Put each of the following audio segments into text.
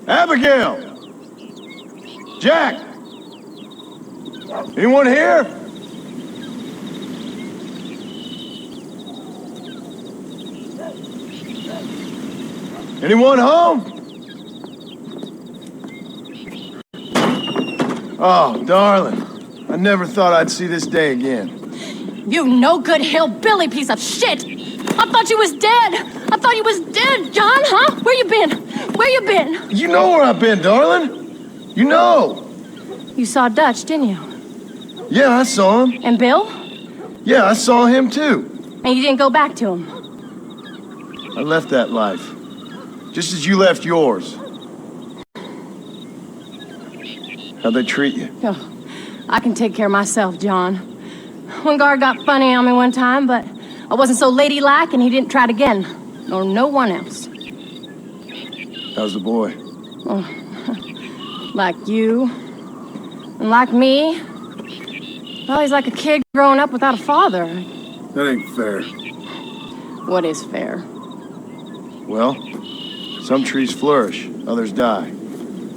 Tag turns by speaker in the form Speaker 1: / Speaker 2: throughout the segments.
Speaker 1: Abigail! Jack! Anyone here? Anyone home? Oh, darling. I never thought I'd see this day again.
Speaker 2: You no-good hillbilly piece of shit! I thought you was dead! I thought you was dead, John, huh? Where you been? Where you been?
Speaker 1: You know where I've been, darling. You know.
Speaker 2: You saw Dutch, didn't you?
Speaker 1: Yeah, I saw him.
Speaker 2: And Bill?
Speaker 1: Yeah, I saw him too.
Speaker 2: And you didn't go back to him?
Speaker 1: I left that life. Just as you left yours. How'd they treat you?
Speaker 2: Oh, I can take care of myself, John. One guard got funny on me one time, but I wasn't so ladylike and he didn't try it again. Nor no one else.
Speaker 1: How's the boy?
Speaker 2: Oh, like you. And like me. Well, he's like a kid growing up without a father.
Speaker 1: That ain't fair.
Speaker 2: What is fair?
Speaker 1: Well, some trees flourish, others die.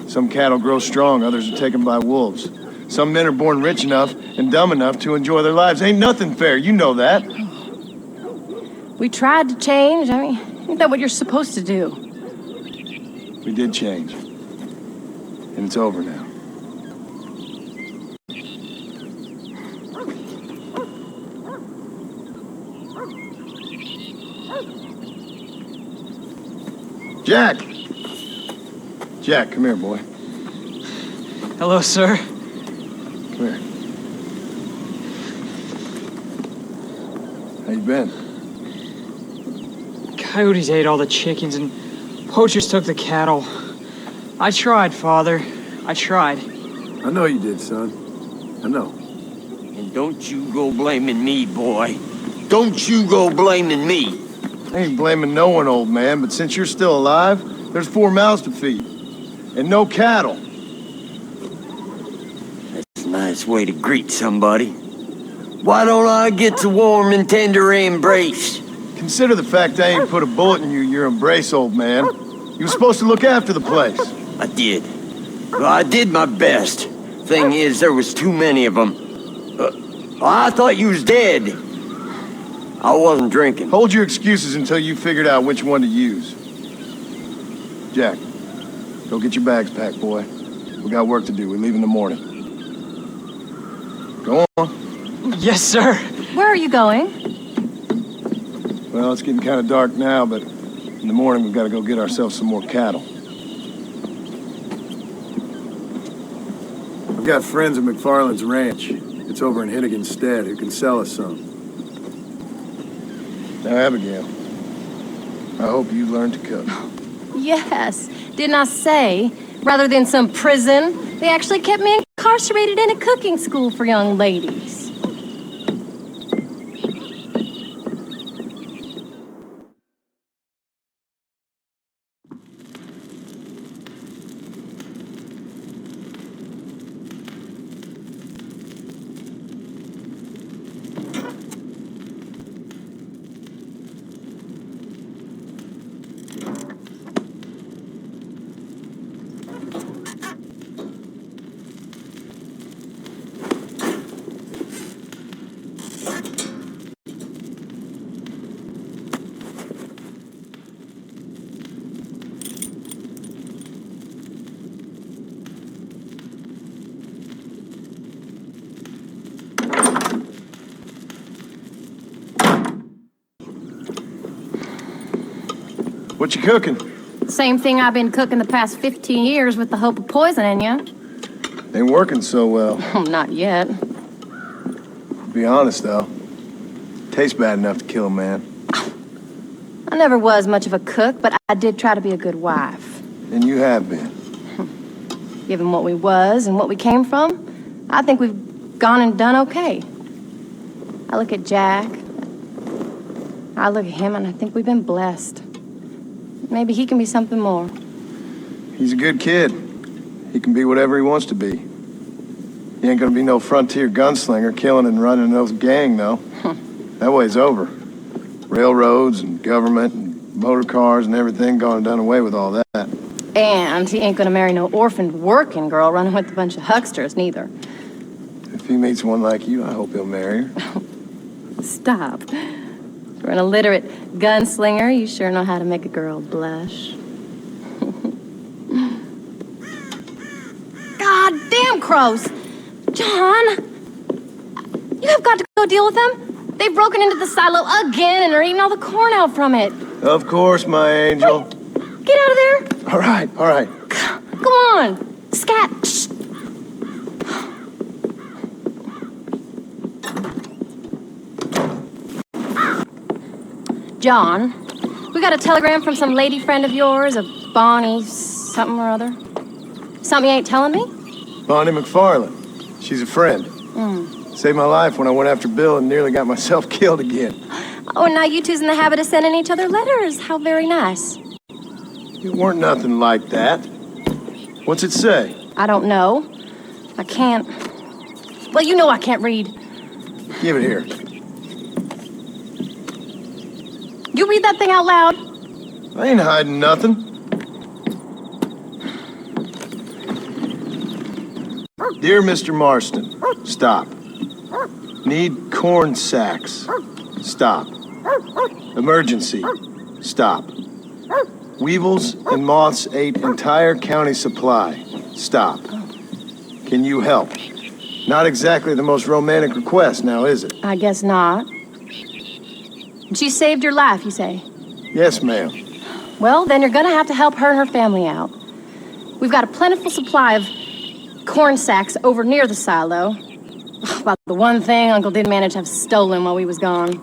Speaker 1: Some cattle grow strong, others are taken by wolves. Some men are born rich enough and dumb enough to enjoy their lives. Ain't nothing fair, you know that.
Speaker 2: We tried to change. I mean, ain't that what you're supposed to do?
Speaker 1: We did change. And it's over now. Jack! Jack, come here, boy.
Speaker 3: Hello, sir.
Speaker 1: Come here. How you been?
Speaker 3: Coyotes ate all the chickens and poachers took the cattle. I tried, Father. I tried.
Speaker 1: I know you did, son. I know.
Speaker 4: And don't you go blaming me, boy. Don't you go blaming me.
Speaker 1: I ain't blaming no one, old man, but since you're still alive, there's 4 mouths to feed. And no cattle.
Speaker 4: That's a nice way to greet somebody. Why don't I get the warm and tender embrace?
Speaker 1: Consider the fact I ain't put a bullet in your embrace, old man. You were supposed to look after the place.
Speaker 4: I did. Well, I did my best. Thing is, there was too many of them. I thought you was dead. I wasn't drinking.
Speaker 1: Hold your excuses until you figured out which one to use. Jack, go get your bags packed, boy. We got work to do. We leave in the morning. Go on.
Speaker 3: Yes, sir.
Speaker 2: Where are you going?
Speaker 1: Well, it's getting kind of dark now, but in the morning we've got to go get ourselves some more cattle. I've got friends at McFarland's ranch. It's over in Hennigan's Stead who can sell us some. Now, Abigail, I hope you learned to cook.
Speaker 2: Yes. Didn't I say, rather than some prison, they actually kept me incarcerated in a cooking school for young ladies.
Speaker 1: What you cooking?
Speaker 2: Same thing I've been cooking the past 15 years with the hope of poisoning you.
Speaker 1: Ain't working so well.
Speaker 2: Not yet.
Speaker 1: Be honest, though. Tastes bad enough to kill a man.
Speaker 2: I never was much of a cook, but I did try to be a good wife.
Speaker 1: And you have been.
Speaker 2: Given what we was and what we came from, I think we've gone and done okay. I look at Jack. I look at him and I think we've been blessed. Maybe he can be something more.
Speaker 1: He's a good kid. He can be whatever he wants to be. He ain't gonna be no frontier gunslinger killing and running no gang, though. That way's over. Railroads and government and motor cars and everything gone and done away with all that.
Speaker 2: And he ain't gonna marry no orphaned working girl running with a bunch of hucksters, neither.
Speaker 1: If he meets one like you, I hope he'll marry her.
Speaker 2: Stop. For an illiterate gunslinger, you sure know how to make a girl blush. God damn crows! John! You have got to go deal with them. They've broken into the silo again and are eating all the corn out from it.
Speaker 1: Of course, my angel.
Speaker 2: Wait, get out of there.
Speaker 1: All right, all right.
Speaker 2: Go on. Scat. Shh. John, we got a telegram from some lady friend of yours, a Bonnie something or other. Something you ain't telling me?
Speaker 1: Bonnie McFarlane. She's a friend. Saved my life when I went after Bill and nearly got myself killed again.
Speaker 2: Oh, and now you two's in the habit of sending each other letters. How very nice.
Speaker 1: It weren't nothing like that. What's it say?
Speaker 2: I don't know. I can't... Well, you know I can't read.
Speaker 1: Give it here.
Speaker 2: You read that thing out loud.
Speaker 1: I ain't hiding nothing. Dear Mr. Marston, stop. Need corn sacks. Stop. Emergency. Stop. Weevils and moths ate entire county supply. Stop. Can you help? Not exactly the most romantic request now, is it?
Speaker 2: I guess not. She saved your life, you say?
Speaker 1: Yes, ma'am.
Speaker 2: Well, then you're gonna have to help her and her family out. We've got a plentiful supply of corn sacks over near the silo. About the one thing Uncle did manage to have stolen while we was gone.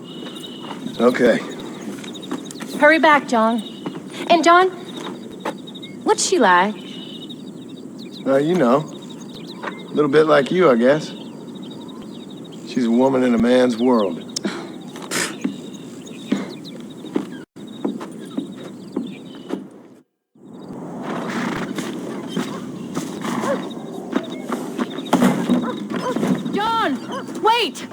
Speaker 1: Okay.
Speaker 2: Hurry back, John. And John, what's she like?
Speaker 1: You know. A little bit like you, I guess. She's a woman in a man's world.
Speaker 2: Wait!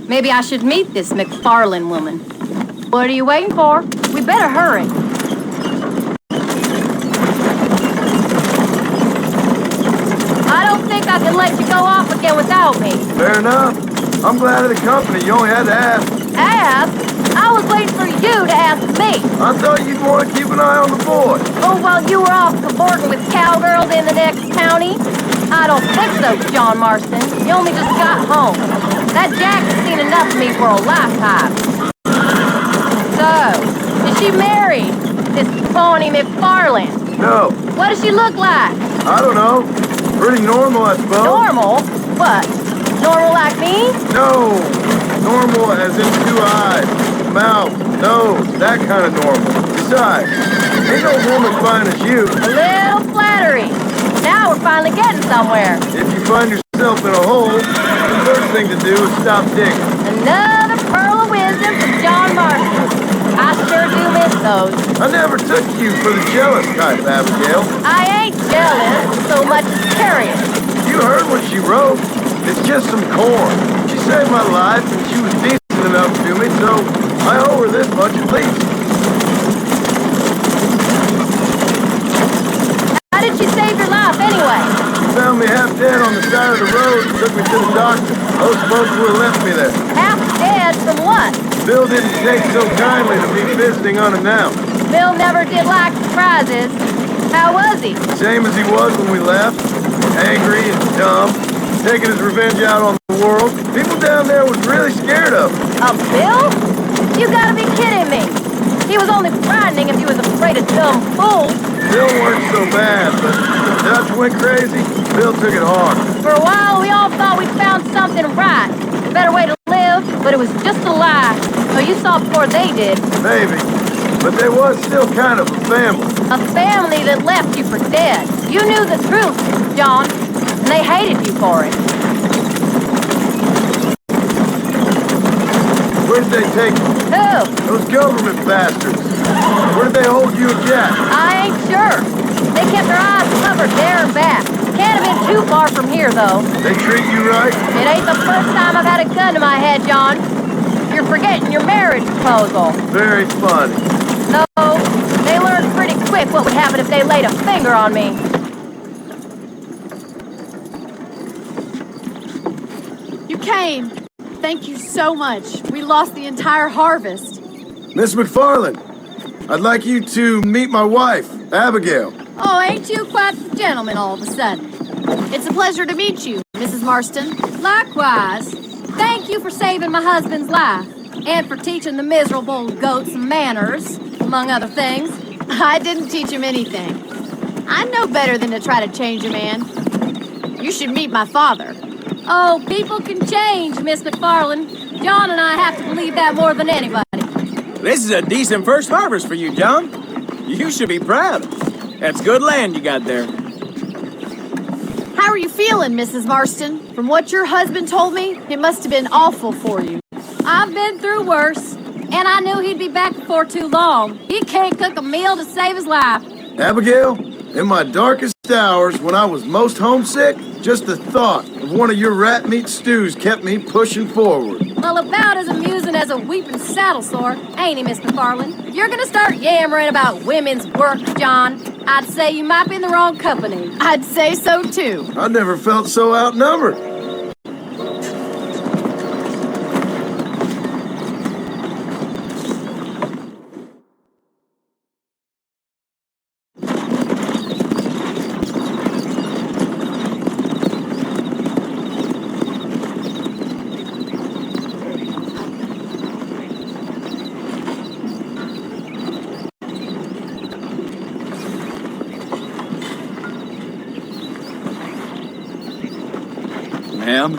Speaker 2: Maybe I should meet this McFarlane woman. What are you waiting for? We better hurry. I don't think I can let you go off again without me.
Speaker 1: Fair enough. I'm glad of the company. You only had to ask.
Speaker 2: Ask? I was waiting for you to ask me.
Speaker 1: I thought you'd want to keep an eye on the boy.
Speaker 2: Oh, while you were off cavorting with cowgirls in the next county? I don't think so, John Marston. You only just got home. That Jack has seen enough of me for a lifetime. So, is she married? This Bonnie McFarlane?
Speaker 1: No.
Speaker 2: What does she look like?
Speaker 1: I don't know. Pretty normal, I suppose.
Speaker 2: Normal? What? Normal like me?
Speaker 1: No. Normal as in 2 eyes, mouth, nose, that kind of normal. Besides, ain't no woman fine as you.
Speaker 2: A little flattery. Now we're finally getting somewhere.
Speaker 1: If you find yourself in a hole, the first thing to do is stop digging.
Speaker 2: Another pearl of wisdom from John Marston. I sure do miss those.
Speaker 1: I never took you for the jealous type, Abigail.
Speaker 2: I ain't jealous so much as curious.
Speaker 1: You heard what she wrote. It's just some corn. She saved my life and she was decent enough to me, so I owe her this much at least.
Speaker 2: How did she save your life anyway?
Speaker 1: She found me half dead on the side of the road and took me to the doctor. Those folks would have left me there.
Speaker 2: Half dead from what?
Speaker 1: Bill didn't take so kindly to me visiting unannounced.
Speaker 2: Bill never did like surprises. How was he?
Speaker 1: Same as he was when we left. Angry and dumb. Taking his revenge out on the world. People down there was really scared of him.
Speaker 2: Of Bill? You gotta be kidding me. He was only frightening if he was afraid of dumb fools.
Speaker 1: Bill weren't so bad, but the Dutch went crazy. Bill took it hard.
Speaker 2: For a while, we all thought we'd found something right. A better way to live, but it was just a lie. So you saw before they did.
Speaker 1: Maybe. But they was still kind of a family.
Speaker 2: A family that left you for dead. You knew the truth, John, and they hated you for it.
Speaker 1: Where did they take you?
Speaker 2: Who?
Speaker 1: Those government bastards. Where did they hold you and Jack?
Speaker 2: I ain't sure. They kept their eyes covered there and back. Can't have been too far from here, though.
Speaker 1: They treat you right?
Speaker 2: It ain't the first time I've had a gun to my head, John. You're forgetting your marriage proposal.
Speaker 1: Very funny.
Speaker 2: No, they learned pretty quick what would happen if they laid a finger on me.
Speaker 5: You came. Thank you so much. We lost the entire harvest.
Speaker 1: Miss McFarland, I'd like you to meet my wife, Abigail.
Speaker 5: Oh, ain't you quite the gentleman all of a sudden? It's a pleasure to meet you, Mrs. Marston. Likewise. Thank you for saving my husband's life, and for teaching the miserable goat some manners, among other things. I didn't teach him anything. I know better than to try to change a man. You should meet my father. Oh, people can change, Miss McFarland. John and I have to believe that more than anybody.
Speaker 6: This is a decent first harvest for you, John. You should be proud. That's good land you got there.
Speaker 5: How are you feeling, Mrs. Marston? From what your husband told me, it must have been awful for you. I've been through worse, and I knew he'd be back before too long. He can't cook a meal to save his life.
Speaker 1: Abigail, in my darkest hours when I was most homesick, just the thought of one of your rat meat stews kept me pushing forward.
Speaker 5: Well, about as amusing as a weeping saddle sore, ain't he, Miss McFarland? If you're gonna start yammering about women's work, John, I'd say you might be in the wrong company. I'd say so, too.
Speaker 1: I never felt so outnumbered.
Speaker 6: Ma'am?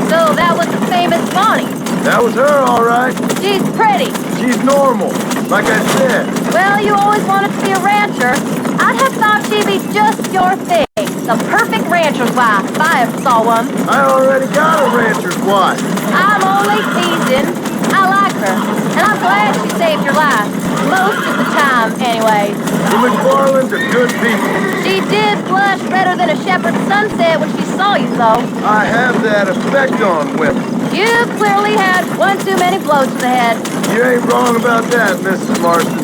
Speaker 2: So that was the famous Bonnie.
Speaker 1: That was her, all right.
Speaker 2: She's pretty.
Speaker 1: She's normal, like I said.
Speaker 2: Well, you always wanted to be a rancher. I'd have thought she'd be just your thing. The perfect rancher's wife, if I ever saw one.
Speaker 1: I already got a rancher's wife.
Speaker 2: I'm only teasing. I like her, and I'm glad she saved your life. Most of the time, anyway.
Speaker 1: The McFarlands are good people.
Speaker 2: She did blush redder than a shepherd's sunset when she saw you, though.
Speaker 1: I have that effect on women.
Speaker 2: You've clearly had one too many blows to the head.
Speaker 1: You ain't wrong about that, Mrs. Marston.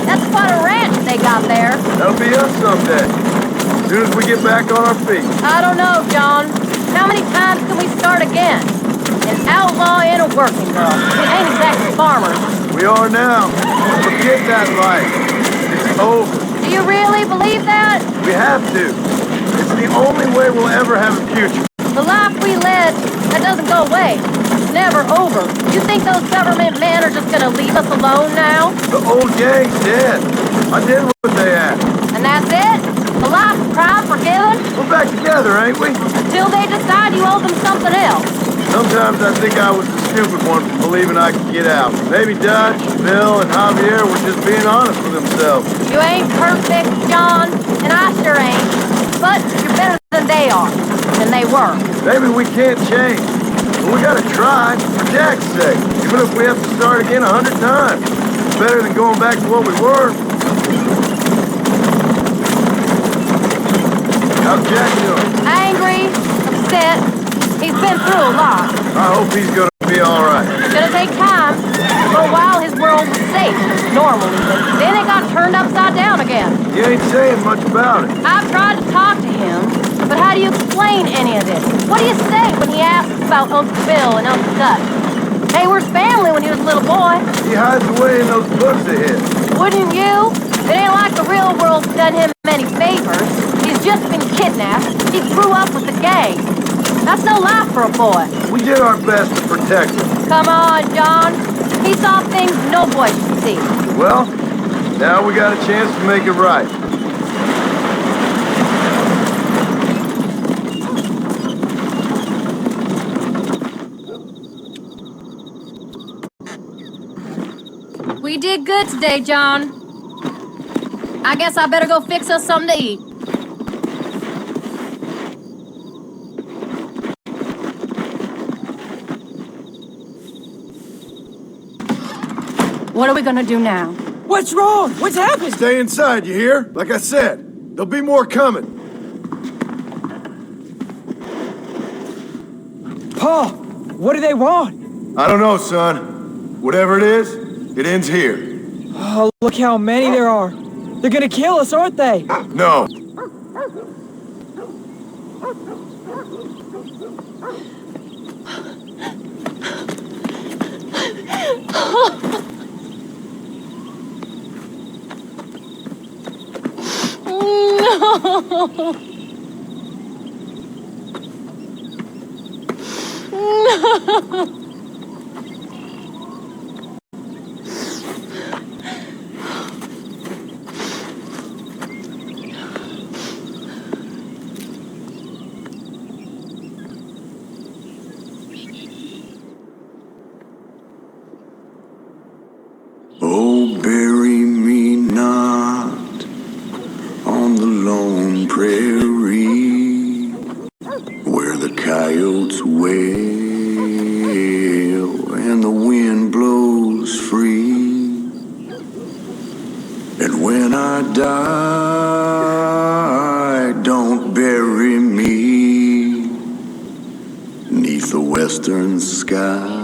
Speaker 2: That's quite a ranch they got there.
Speaker 1: That'll be us someday. As soon as we get back on our feet.
Speaker 2: I don't know, John. How many times can we start again? An outlaw and a working girl. We ain't exactly farmers.
Speaker 1: We are now. Forget that life. It's over.
Speaker 2: Do you really believe that?
Speaker 1: We have to. It's the only way we'll ever have a future.
Speaker 2: The life we led, that doesn't go away. It's never over. You think those government men are just gonna leave us alone now?
Speaker 1: The old gang's dead. I did what they asked.
Speaker 2: And that's it? A life of crime forgiven?
Speaker 1: We're back together, ain't we?
Speaker 2: Until they decide you owe them something else.
Speaker 1: Sometimes I think I was the stupid one for believing I could get out. Maybe Dutch, Bill, and Javier were just being honest with themselves.
Speaker 2: You ain't perfect, John, and I sure ain't. But you're better than they are, than they were.
Speaker 1: Maybe we can't change. But we gotta try, for Jack's sake. Even if we have to start again 100 times. It's better than going back to what we were. How's Jack doing?
Speaker 2: Angry, upset. He's been through a lot.
Speaker 1: I hope he's gonna be alright.
Speaker 2: It's gonna take time. For a while, his world was safe, normal even. Then it got turned upside down again.
Speaker 1: You ain't saying much about it.
Speaker 2: I've tried to talk to him, but how do you explain any of this? What do you say when he asks about Uncle Bill and Uncle Dutch? They were his family when he was a little boy.
Speaker 1: He hides away in those books of his.
Speaker 2: Wouldn't you? It ain't like the real world's done him many favors. He's just been kidnapped. He grew up with the gang. That's no life for a boy.
Speaker 1: We did our best to protect him.
Speaker 2: Come on, John. He saw things no boy should see.
Speaker 1: Well, now we got a chance to make it right.
Speaker 5: We did good today, John. I guess I better go fix us something to eat.
Speaker 2: What are we gonna do now?
Speaker 3: What's wrong? What's happened?
Speaker 1: Stay inside, you hear? Like I said, there'll be more coming.
Speaker 3: Pa, what do they want?
Speaker 1: I don't know, son. Whatever it is, it ends here.
Speaker 3: Oh, look how many there are. They're gonna kill us, aren't they?
Speaker 1: No.
Speaker 7: Oh, bury me not on the lone prairie where the coyotes wail and the wind blows free. And when I die, don't bury me 'neath the western sky.